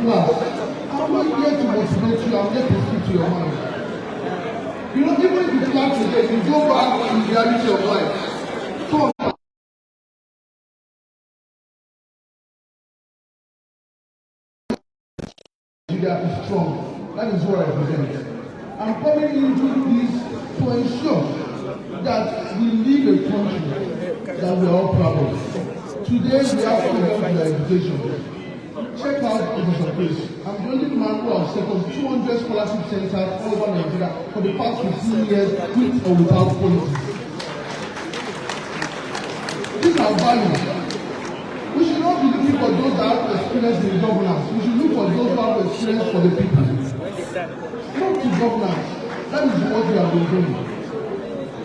class. I'm not here to motivate you, I'm here to speak to your mind. You know, even if you plan today, you go back in the reality of life. So Nigeria is strong. That is what I represent. I'm coming into this to ensure that we live a country that we are all proud of. Today we have freedom in our education. Check out Professor Chris. I'm the only man who has set up 200 scholarship centers all over Nigeria for the past 15 years with or without politics. These are values. We should not be looking for those that have experience in governance. We should look for those who have experience for the people. Not to governance. That is what we have been doing.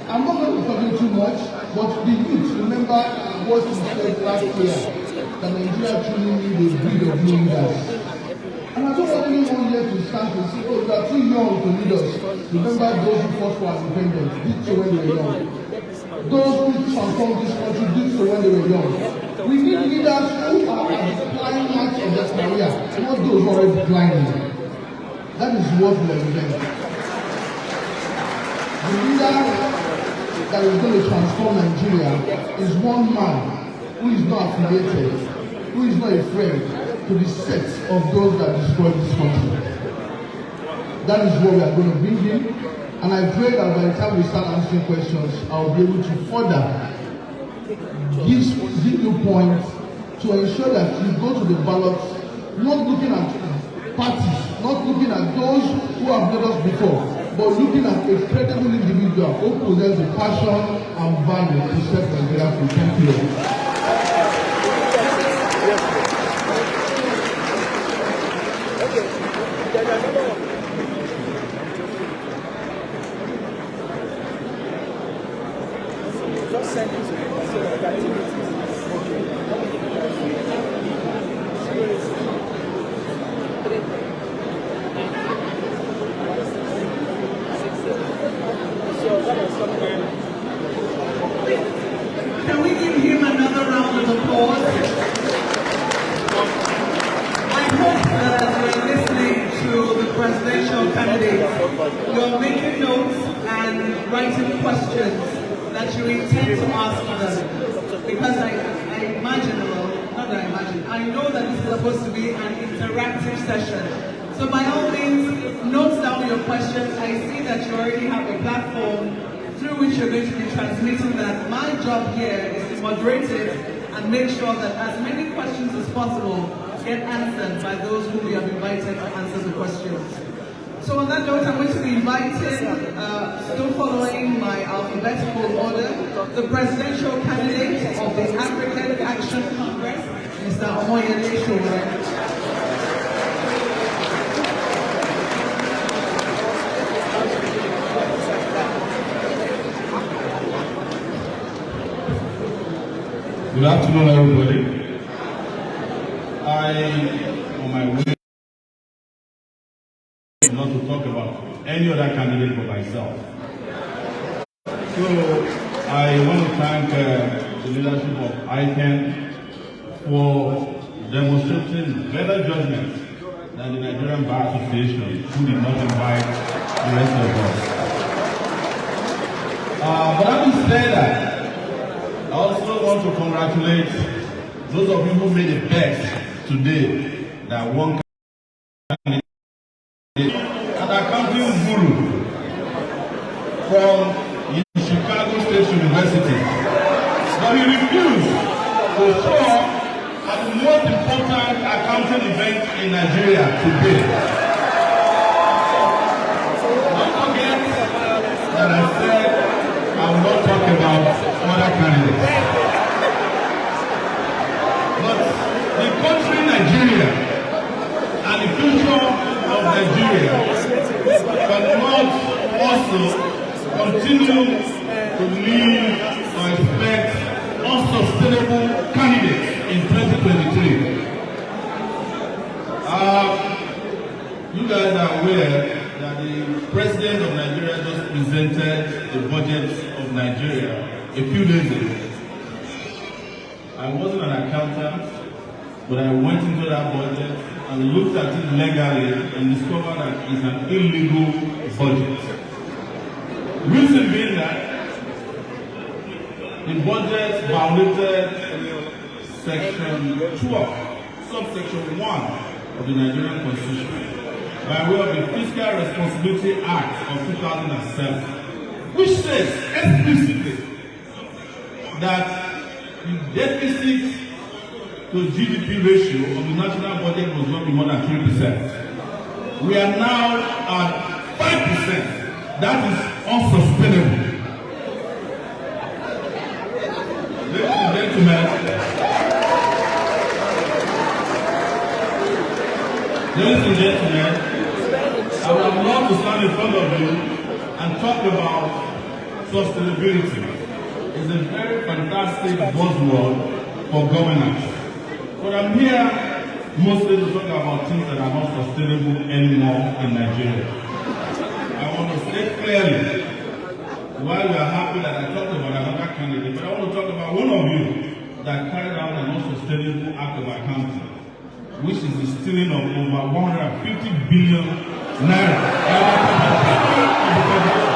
I'm not going to be talking too much, but the youth remember what we said last year, that Nigeria truly needs a breed of leaders. And I don't want anyone here to stand and say, oh, you are too young to lead us. Remember those who fought for our independence, did so when they were young. Those who transformed this country did so when they were young. We need leaders who are at the climax of their career, not those who are already declining. That is what we represent. The leader that is going to transform Nigeria is one man who is not affiliated, who is not afraid to the set of those that destroy this country. That is what we are going to bring in, and I pray that by the time we start answering questions, I will be able to further give you points to ensure that you go to the ballots not looking at parties, not looking at those who have led us before, but looking at a credible individual who possesses the passion and value to serve Nigeria for 10 years. Just send it to me. So the activities. Can we give him another round of applause? I hope that as we're listening to the presidential candidates, you're making notes and writing questions that you intend to ask them. Because I imagine, well, not that I imagine, I know that this is supposed to be an interactive session. So by all means, note down your questions. I see that you already have a platform through which you're going to be transmitting that. My job here is to moderate it and make sure that as many questions as possible get answered by those who we have invited to answer the questions. So on that note, I'm going to be inviting, still following my alphabetical order, the presidential candidate of the African Action Congress, Mr. Omoyele Sowore. Good afternoon, everybody. On my way, not to talk about any other candidate but myself. So, I want to thank the leadership of ICAN for demonstrating better judgment than the Nigerian Bar Association, who did not invite the rest of us. But having said that, I also want to congratulate those of you who made a bet today that one candidate, an accounting guru from Chicago State University, but he refused to show up at the most important accounting event in Nigeria today. Don't forget that I said I will not talk about other candidates. But the country Nigeria and the future of Nigeria cannot also continue to live or expect unsustainable candidates in 2023. You guys are aware that the President of Nigeria just presented the budget of Nigeria a few days ago. I wasn't an accountant, But I went into that budget and looked at it legally and discovered that it's an illegal budget. Reason being that the budget violated Section 12, subsection 1 of the Nigerian Constitution by way of the Fiscal Responsibility Act of 2007, which says explicitly that the deficit to GDP ratio of the national budget must not be more than 3%. We are now at 5%. That is unsustainable. Ladies and gentlemen, I would love to stand in front of you and talk about sustainability. It's a very fantastic buzzword for governance. But I'm here mostly to talk about things that are not sustainable anymore in Nigeria. I want to state clearly, while we are happy that I talked about another candidate, but I want to talk about one of you that carried out an unsustainable act of accounting, which is the stealing of over 150 billion naira. That is not sustainable.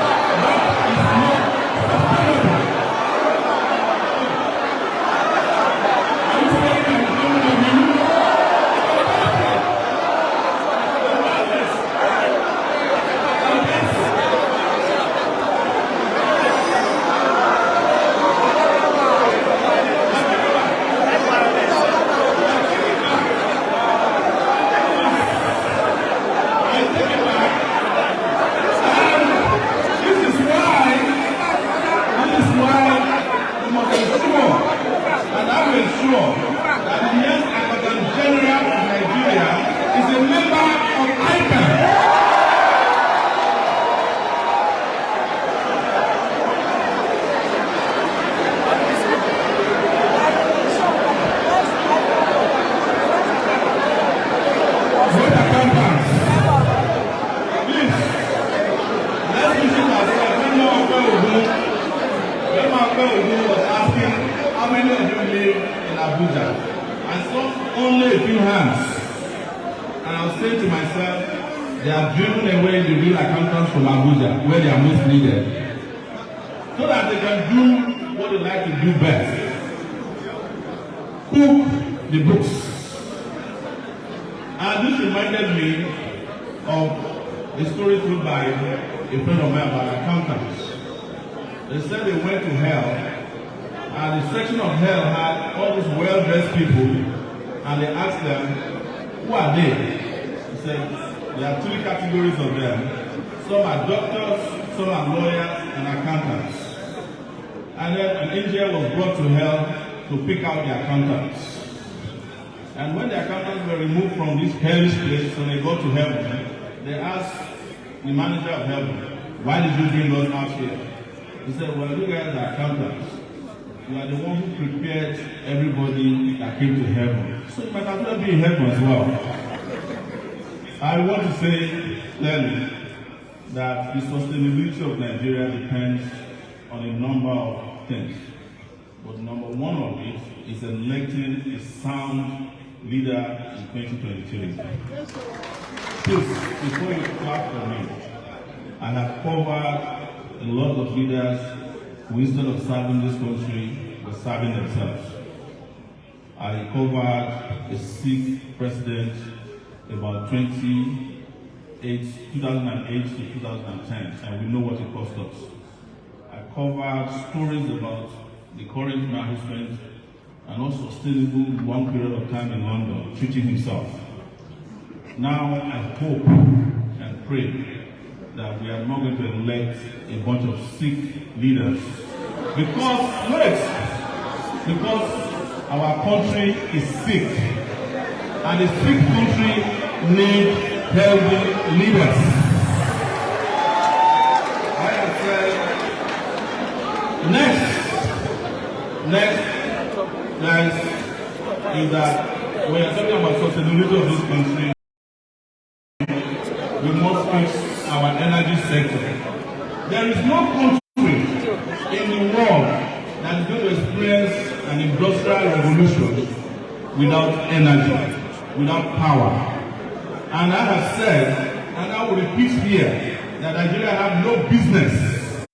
I saw only a few hands, and I was saying to myself, they are driven away the real accountants from Abuja, where they are most needed, so that they can do what they like to do best: cook the books. And this reminded me of a story told by a friend of mine about accountants. They said they went to hell, and the section of hell had all these well-dressed people, and they asked them, who are they? He said, there are three categories of them. Some are doctors, some are lawyers, and accountants. And then an angel was brought to hell to pick out the accountants. And when the accountants were removed from this hellish place, when they got to heaven, they asked the manager of heaven, why did you bring us out here? He said, well, you guys are accountants. You are the one who prepared everybody that came to heaven. So you might as well be in heaven as well. I want to say clearly that the sustainability of Nigeria depends on a number of things. But number one of it is electing a sound leader in 2023. Please, before you clap for me, I have covered a lot of leaders who, instead of serving this country, were serving themselves. I covered a Sikh president about 2008 to 2010, and we know what it cost us. I covered stories about the current man who spent an unsustainable one period of time in London treating himself. Now I hope and pray that we are not going to elect a bunch of Sikh leaders because our country is sick, and a sick country needs healthy leaders. Like I said, next, guys, is that when you're talking about sustainability of this country, we must fix our energy sector. There is no country in the world that is going to experience an industrial revolution without energy, without power. And I have said, and I will repeat here, that Nigeria have no business.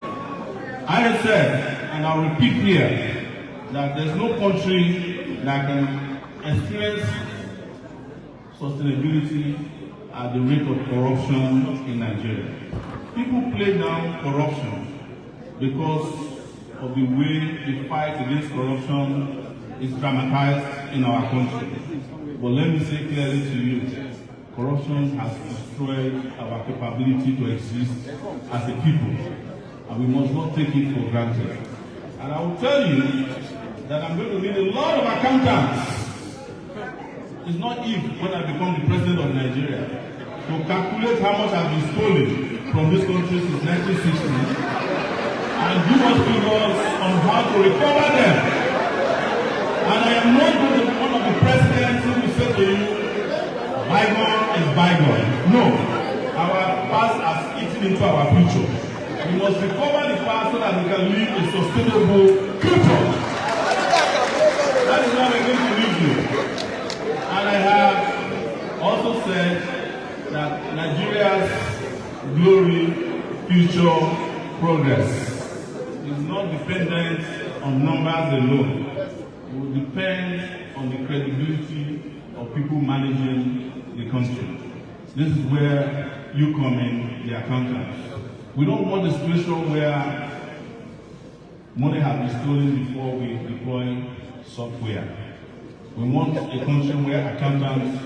I have said, and I will repeat here, that there's no country that can experience sustainability at the rate of corruption in Nigeria. People play down corruption because of the way the fight against corruption is dramatized in our country. But let me say clearly to you, corruption has destroyed our capability to exist as a people, and we must not take it for granted. And I will tell you that I'm going to need a lot of accountants. It's not if, when I become the president of Nigeria, to calculate how much has been stolen from this country since 1960 and give us figures on how to recover them. And I am not going to be one of the presidents who will say to you, bygone is bygone. No, our past has eaten into our future. We must recover the past so that we can live a sustainable future. That is why we're going to leave you. And I have also said that Nigeria's glory, future, progress is not dependent on numbers alone. It will depend on the credibility of people managing the country. This is where you come in, the accountants. We don't want a situation where money has been stolen before we deploy software. We want a country where accountants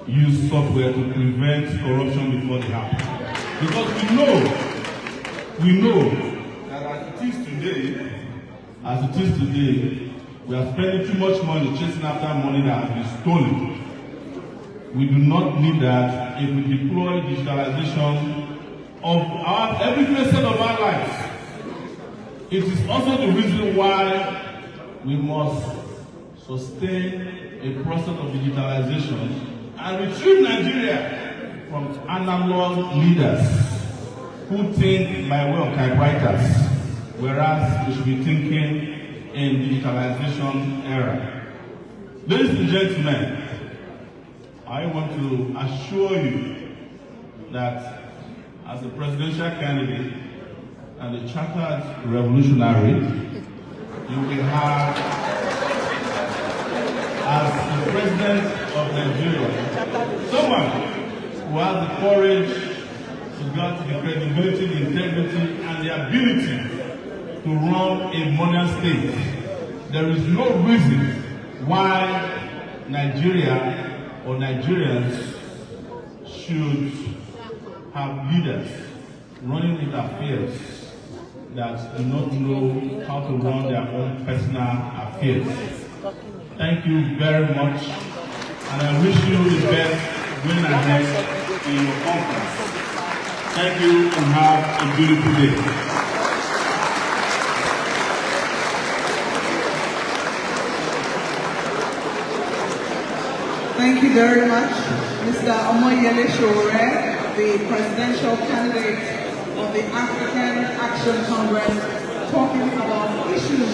use software to prevent corruption before it happens. Because we know that as it is today, we are spending too much money chasing after money that has been stolen. We do not need that if we deploy digitalization of every facet of our lives. It is also the reason why we must sustain a process of digitalization and retrieve Nigeria from analog leaders who think by way of typewriters, whereas we should be thinking in the digitalization era. Ladies and gentlemen, I want to assure you that as a presidential candidate and a chartered revolutionary, you will have, as the president of Nigeria, someone who has the courage to get the credibility, the integrity, and the ability to run a modern state. There is no reason why Nigeria or Nigerians should have leaders running with affairs that do not know how to run their own personal affairs. Thank you very much, and I wish you the best going ahead in your conference. Thank you, and have a beautiful day. Thank you very much, Mr. Omoyele Sowore, the presidential candidate of the African Action Congress, talking about issues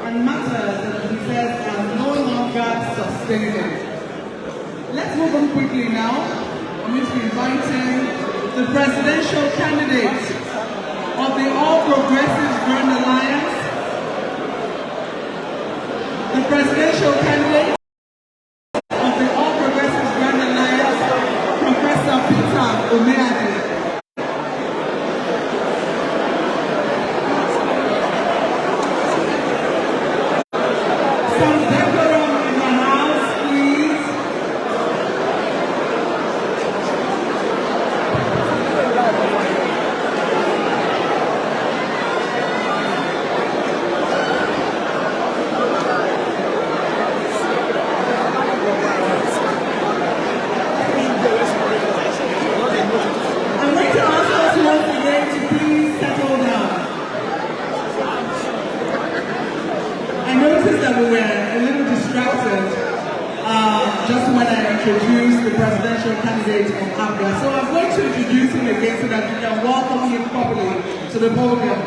and matters that he says are no longer sustainable. Let's move on quickly now. I'm going to be inviting the presidential candidate of the All Progressives Grand Alliance, the presidential candidate of the All Progressives Grand Alliance, Professor Peter Omoyele. Just when I introduced the presidential candidate of Africa. So I'm going to introduce him again so that we can welcome him properly to the podium.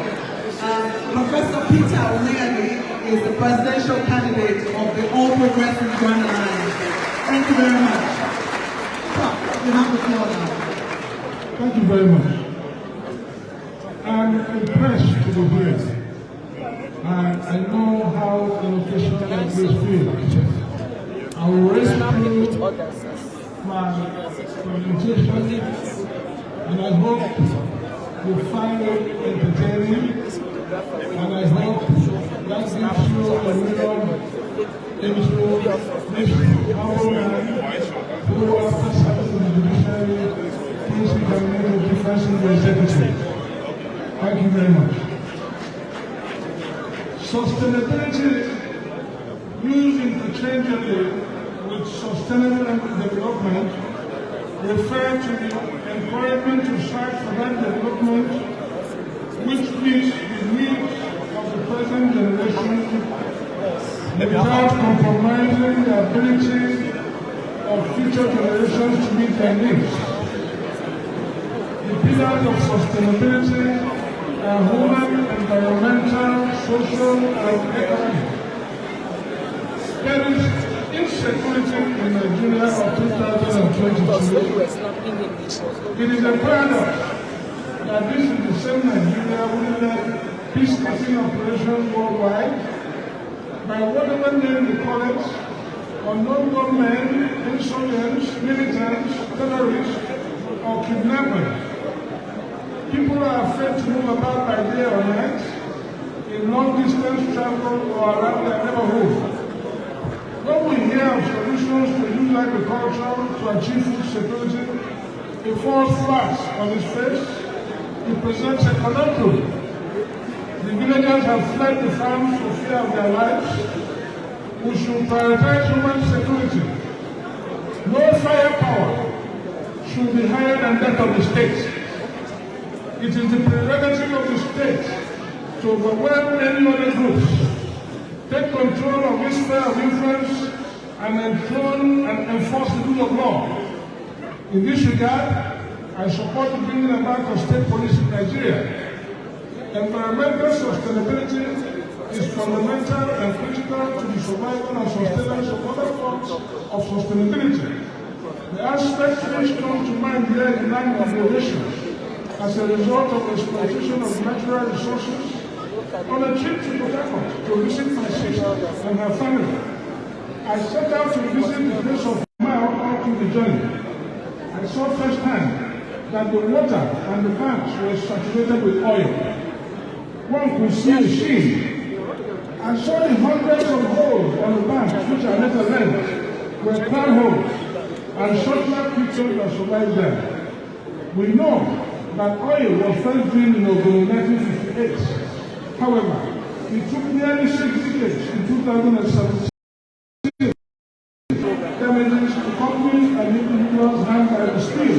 Professor Peter Omoyele is the presidential candidate of the All Progressive Ghana Alliance. Thank you very much. Sir, you have the floor now. Thank you very much. I'm impressed to be here. And I know how an occasion like this feels. I will race through my presentation, and I hope you find it entertaining, and I hope that gives you a mirror into this power man who, after serving in the judiciary, thinks he can make a difference in the executive. Thank you very much. Sustainability, used interchangeably with sustainable development, refer to the encouragement to strive for that development which meets the needs of the present generation without compromising the ability of future generations to meet their needs. The pillars of sustainability are human, environmental, social, and economic. There is insecurity in Nigeria of 2022. It is a paradox that this is the same Nigeria who led peacekeeping operations worldwide by whatever name they call it, unknown gunmen, insurgents, militants, terrorists, or kidnappers. People are afraid to move about by day or night, in long distance travel or around their neighborhood. When we hear of solutions to use agriculture to achieve food security, it falls flat on its face. It presents a conundrum. The villagers have fled the farms for fear of their lives. We should prioritize human security. No firepower should be higher than that of the state. It is the prerogative of the state to overwhelm any other groups, take control of this sphere of influence, and enthrone and enforce the rule of law. In this regard, I support the bringing about of state police in Nigeria. Environmental sustainability is fundamental and critical to the survival and sustenance of other forms of sustainability. The aspects which come to mind here in land degradation as a result of exploitation of natural resources. On a trip to Port Harcourt to visit my sister and her family, I set out to visit the place of my uncle the journey. I saw firsthand that the water and the banks were saturated with oil. One could see the sheen. I saw the hundreds of holes on the banks which are later length were crown holes and short-lived creatures that survived them. We know that oil was first drilled in 1958. However, it took nearly 6 decades in 2017 damages to companies and individuals harmed by the spill.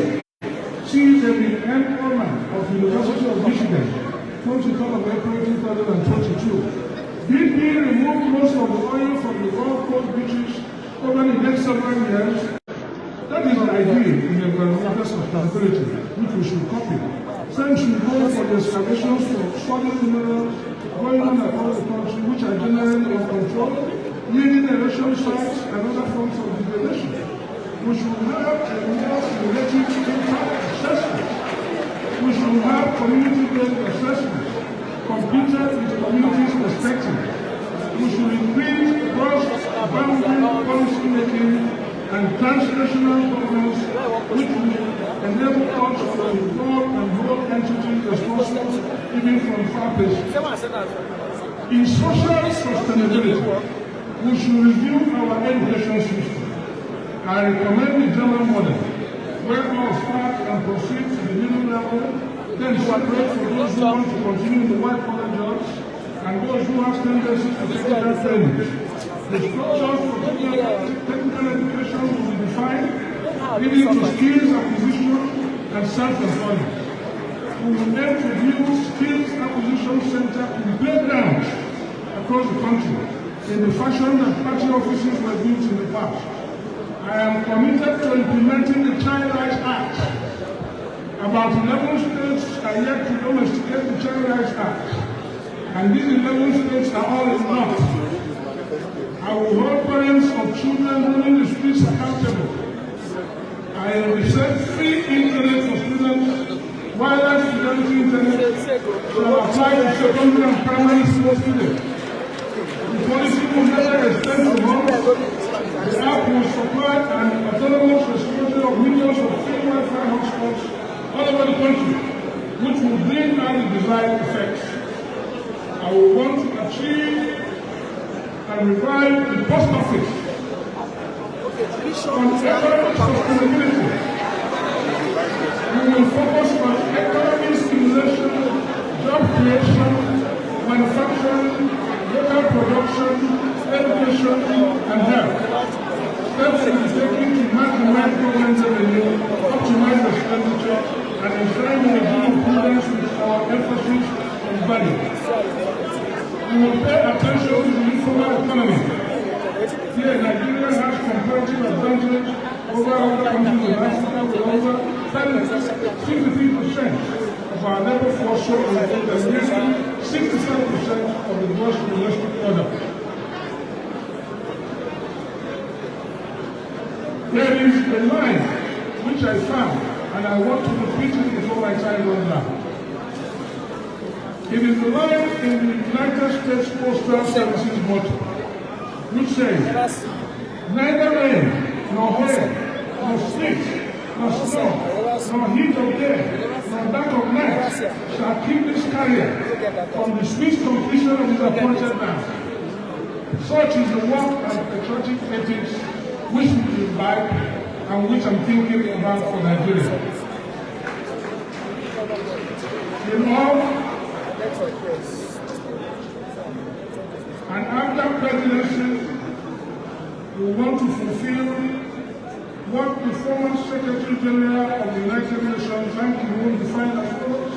See David M. Coleman of the University of Michigan, 23rd of April 2022. BP removed most of the oil from the Gulf Coast beaches over the next several years. That is an idea in environmental sustainability, which we should copy. Some should go for the excavations for solid minerals going on across the country, which are generally uncontrolled, yielding erosion sites and other forms of degradation. We should have a more related impact assessment. We should have community-based assessments, computed with communities' perspective. We should increase cross-boundary policy making and transnational governance, which will enable us to involve and hold entities responsible even from far places. In social sustainability, we should review our education system. I recommend the German model, where all start and proceed to the middle level, then separate for those who want to continue the white-collar jobs and those who have tendencies to technical training. The structures for technical education will be defined, leading to skills acquisition and self-employment. We will aim to build skills acquisition centers in playgrounds across the country in the fashion that party offices were built in the past. I am committed to implementing the Child Rights Act. About 11 states are yet to domesticate the Child Rights Act. I and these 11 states are all in North. I will hold parents of children running the streets accountable. I will set free internet for students, wireless fidelity internet shall apply to secondary and primary school students. The policy will never extend to homes. The app will supply an autonomous distribution of millions of free Wi-Fi hotspots all over the country, which will bring out the desired effects. I will want to achieve and revive the post office on economic sustainability. We will focus on economic stimulation, job creation, manufacturing, local production, education, and health. Steps will be taken to maximize government revenue, optimize expenditure, and ensure we do prudence with our emphasis on value. We will pay attention to the informal economy. Here, Nigeria has comparative advantage over other countries in Africa with over 63% of our labor force sold in and nearly 67% of the gross domestic product. There is a line which I found, and I want to repeat it before my time runs out. It is the line in the United States Postal Service's motto, which says, neither rain, nor hail, nor sleet, nor snow, nor heat of day, nor dark of night shall keep this carrier from the swift completion of his appointed man. Such is the work and patriotic ethics which we imbibe and which I'm thinking about for Nigeria. In all, and after presidency, we want to fulfill what the former Secretary General of the United Nations, Ban Ki-moon, defined as follows: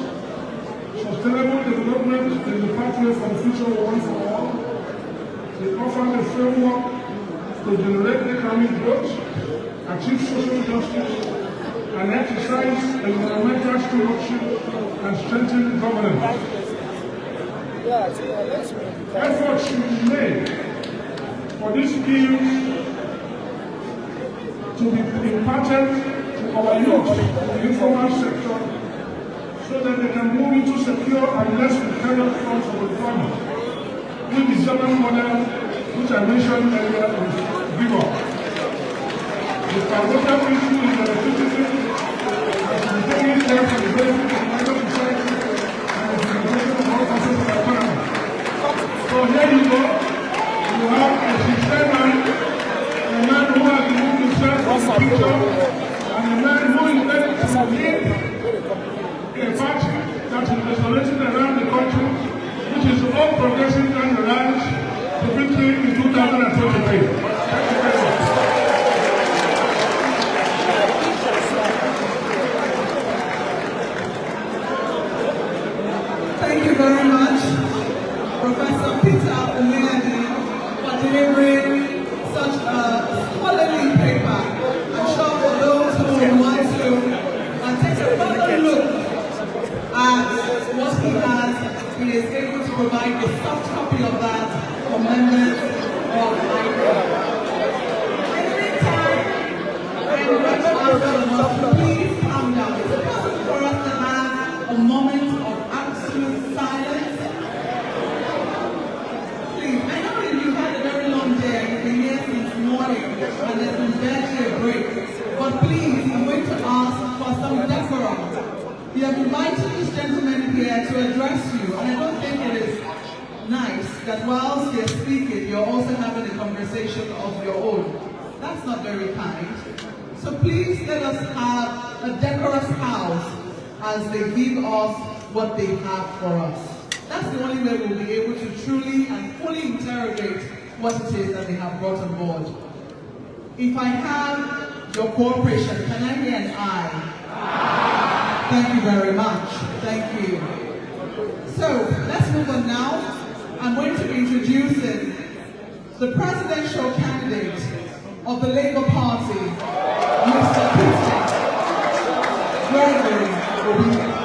sustainable development is the pathway for the future one for all. It offers a framework to generate economic growth, achieve social justice, and exercise environmental stewardship and strengthen governance. Efforts should be made for these skills to be imparted to our youth in the informal sector so that they can move into secure and less precarious forms of employment, with the German model which I mentioned earlier is bigger. The foundational issue is electricity, as we take care for the benefit of wider society and the implementation of all facets of the economy. So here you go, you have a sincere man, a man who has removed himself from the picture, and a man who is ready to lead a party that is resonating around the country, which is all progressing down the lines to victory in 2023. Thank you very much. Thank you very much, Professor Peter Omoyele, for delivering such a scholarly paper. I'm sure for those who want to take a further look at what he has, he is able to provide a soft copy of that for members of ICAN. In the meantime, I'm going to ask everyone, please calm down. Is it possible for us to have a moment of absolute silence? Please, I know that you've had a very long day, you've been here since morning, and there's been barely a break. But please, I'm going to ask for some decorum. We have invited this gentleman here to address you, and I don't think it is nice that whilst they're speaking, you're also having a conversation of your own. That's not very kind. So please let us have a decorous house as they give us what they have for us. That's the only way we'll be able to truly and fully interrogate what it is that they have brought on board. If I have your cooperation, can I hear an aye? Aye. Thank you very much. Thank you. So let's move on now. I'm going to be introducing the presidential candidate of the Labour Party, Mr. Peter Omoyele.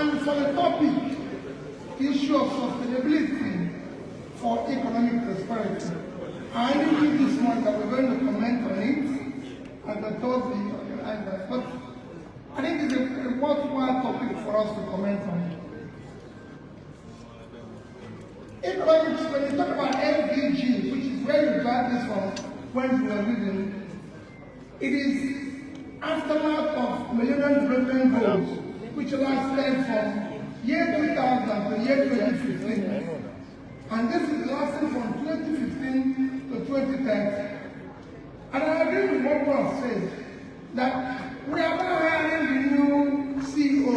And for the topic, issue of sustainability for economic prosperity, I knew this month that we're going to comment on it, and I told the organizers, but I think it's a worthwhile topic for us to comment on. Economics, when you talk about MDG, which is where you got this from when you were reading, it is aftermath of Millennium Development Goals, which lasted from year 2000 to year 2015. And this is lasting from 2015 to 2030. And I agree with what Paul said, that we are now hiring the new CEO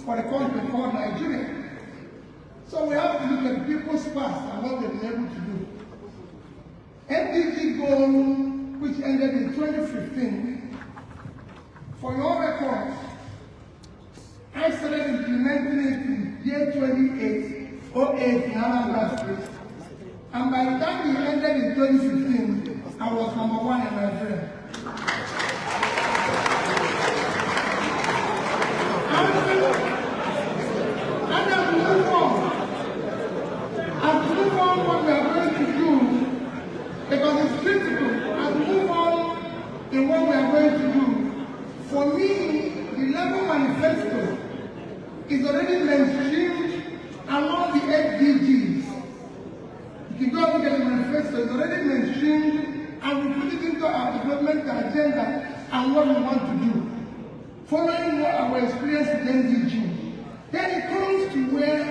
for the country called Nigeria. So we have to look at people's past and what they've been able to do. MDG goal, which ended in 2015, for your records, I started implementing it in year 2008 in Anambra State. And by the time we ended in 2015, I was #1 in Nigeria. And as we move on what we are going to do, because it's critical, as we move on in what we are going to do, for me, the Labour Manifesto is already mainstreamed along the SDGs. You can go and look at the manifesto, it's already mainstreamed, and we put it into our development agenda and what we want to do, following what our experience with MDG. Then it comes to where,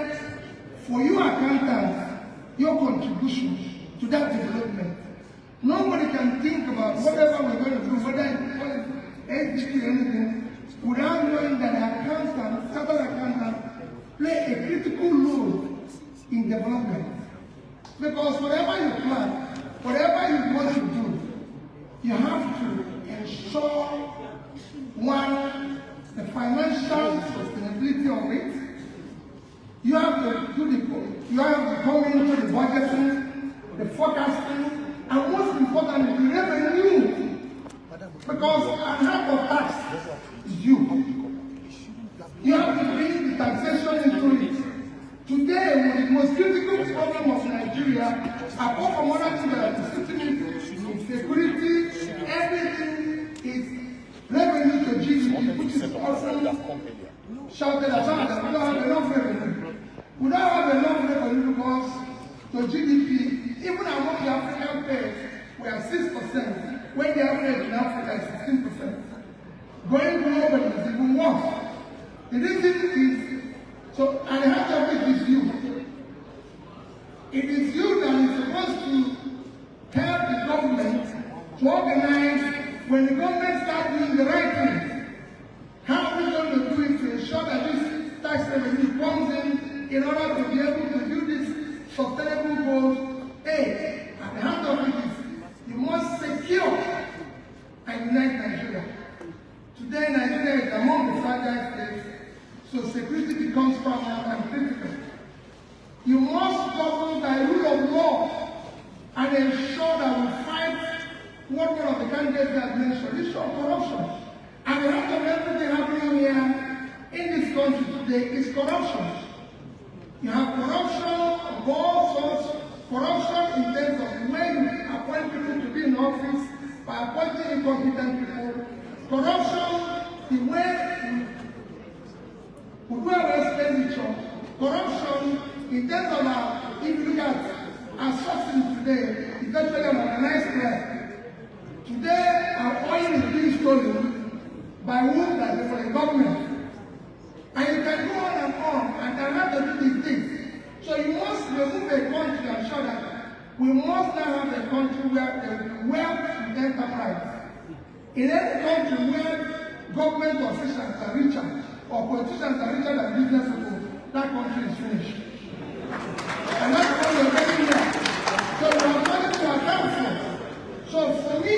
for you accountants, your contribution to that development. Nobody can think about whatever we're going to do, whether it's SDG or anything, without knowing that accountants, chartered accountants, play a critical role in development. Because whatever you plan, whatever you want to do, you have to ensure, one, the financial sustainability of it. You have to do you have to come into the budgeting, the forecasting, and most importantly, the revenue. Because half of tax is you. You have to bring the taxation into it. Today, the most critical problem of Nigeria, apart from other things that are sitting in security, everything is revenue to GDP, which is often shouted about that we don't have enough revenue. We don't have enough revenue because to GDP, even among the African pairs, we are 6%, when the average in Africa is 16%. Going global is even worse. The reason is, so at the heart of it is you. It is you that is supposed to help the government to organize when the government starts doing the right thing. How are we going to do it to ensure that this tax revenue comes in order to be able to do these sustainable goals? A, at the heart of it is you must secure and unite Nigeria. Today, Nigeria is among the fragile states, so security becomes paramount and critical. You must govern by rule of law and ensure that we fight what one of the candidates has mentioned, issue of corruption. And the heart of everything happening here in this country today is corruption. You have corruption of all sorts, corruption in terms of the way you appoint people to be in office by appointing incompetent people, corruption the way we do our expenditure, corruption in terms of if you look at our subsidy today, it's actually an organized crime. Today, our oil is being stolen by whom? By the government. And you can go on, and there have to do these things. So you must remove a country and show that we must now have a country where there is wealth with enterprise. In any country where government officials are richer, or politicians are richer than business people, that country is finished. And that's why we're getting there. So we are going to account for. So for me,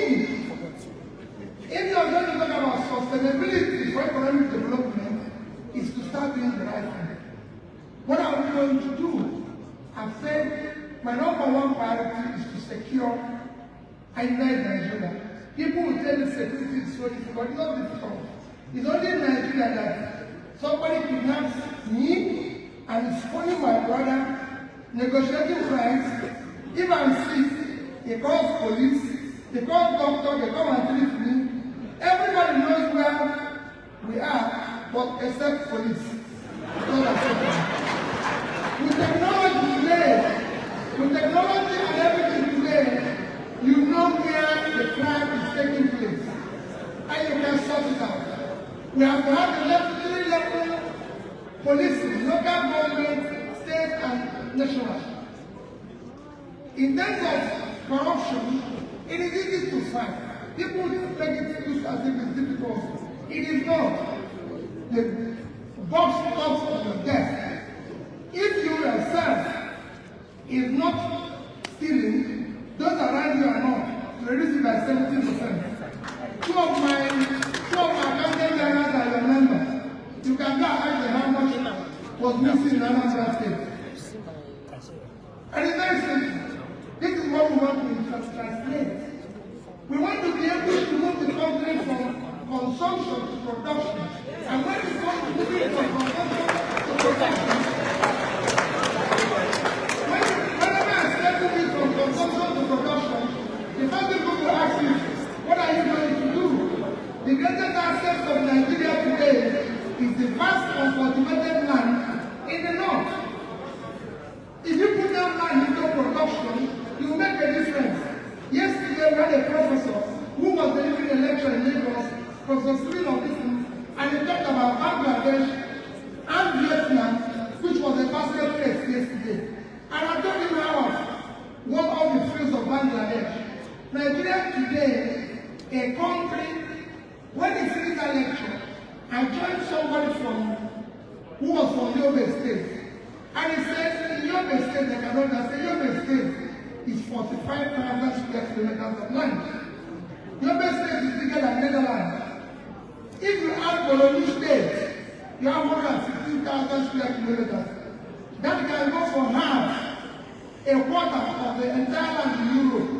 if you are going to talk about sustainability for economic development, is to start doing the right thing. What are we going to do? I've said my #1 priority is to secure and unite Nigeria. People will tell you security is so difficult. It's not difficult. It's only in Nigeria that somebody kidnaps me and it's only my brother negotiating price. If I'm sick, they call police, they call doctor, they come and treat me. Everybody knows where we are, but except police. With technology today, with technology and everything today, you know where the crime is taking place. And you can sort it out. We have to have the three-level policing, local government, state and national. In terms of corruption, it is easy to fight. People make it look as if it's difficult. It is not. The box stops on your desk. If you yourself is not stealing, those around you are not. You reduce it by 70%. Two of my campaign leaders are your members. You can go ask them how much was missing in another state. And it's very simple. This is what we want to translate. We want to be able to move the country from consumption to production. And when we come to moving from consumption to production, whenever I say moving from consumption to production, the first people will ask you, what are you going to do? The greatest asset of Nigeria today is the vast uncultivated land in the north. If you put that land into production, you will make a difference. Yesterday, we had a professor who was delivering a lecture in Lagos, Professor Sreen, and he talked about Bangladesh and Vietnam, which was a basket case yesterday. And I told him how one of the fields of Bangladesh. Nigeria today, a country, when he finished that lecture, I joined somebody who was from Yobe State. And he said, in Yobe State, they cannot just say Yobe State is 45,000 square kilometers of land. Yobe State is bigger than Netherlands. If you add Bologna State, you have more than 15,000 square kilometers. That can go for half, a quarter of the entire land in Europe.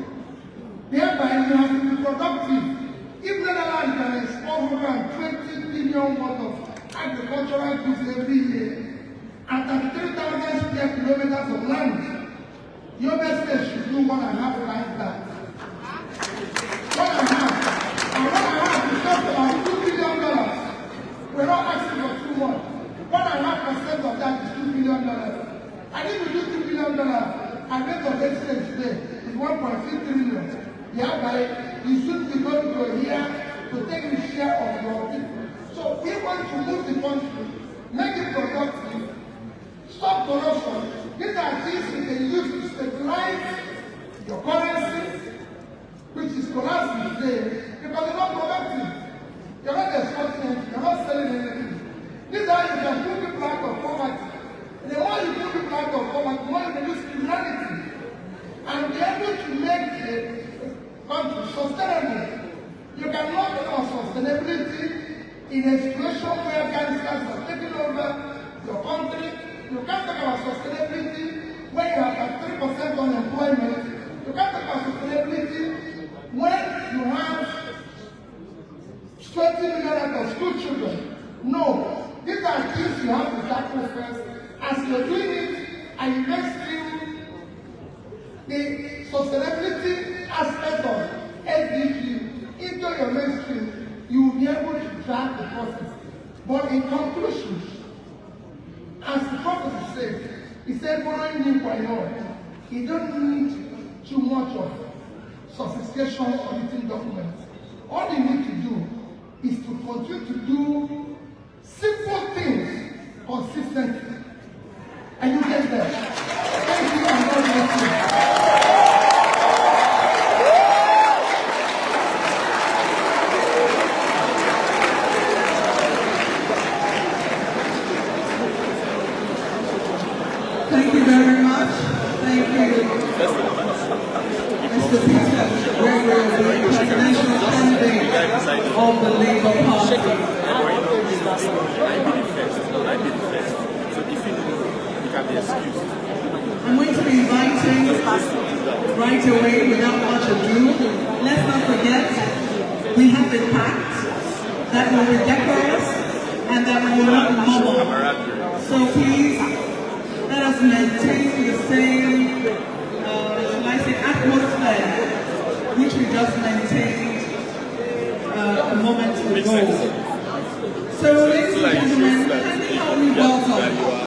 Thereby, you have to be productive. If Netherlands can export more than 20 billion worth of agricultural goods every year, and 33,000 square kilometers of land, Yobe State should do 1.5 times that. 1.5. And 1.5 is just about $2 billion. We're not asking for too much. 1.5% of that is $2 billion. And if you do $2 billion, and rate of exchange today is 1.3 trillion. Thereby, you should be going to here to take the share of your people. So we want to move the country, make it productive, stop corruption. These are things you can use to stabilize your currency, which is collapsing today, because you're not productive. You're not exporting anything, you're not selling anything. These are you can put people out of poverty. And the more you put people out of poverty, the more you reduce criminality. And be able to make the country sustainable. You cannot talk about sustainability in a situation where gangsters are taking over your country. You can't talk about sustainability when you have 3% unemployment. You can't talk about sustainability when you have 20 million out of school children. No, these are things you have to tackle first. As you're doing it, and you make the sustainability aspect of SDG into your mainstream, you will be able to track the process. But in conclusion, as the prophet said, he said, following me by Lord, you don't need too much of sophistication or written documents. All you need to do is to continue to do simple things consistently. And you get there. Thank you and God bless you. Thank you very much. Thank you, Mr. Peter Gregory, the presidential candidate of the Labour Party. I'm going to be inviting right away, without much ado. Let's not forget, we have the pact that will be decorous and that will not mumble. So please, let us maintain the same, shall I say, atmosphere which we just maintained a moment ago. So ladies and gentlemen,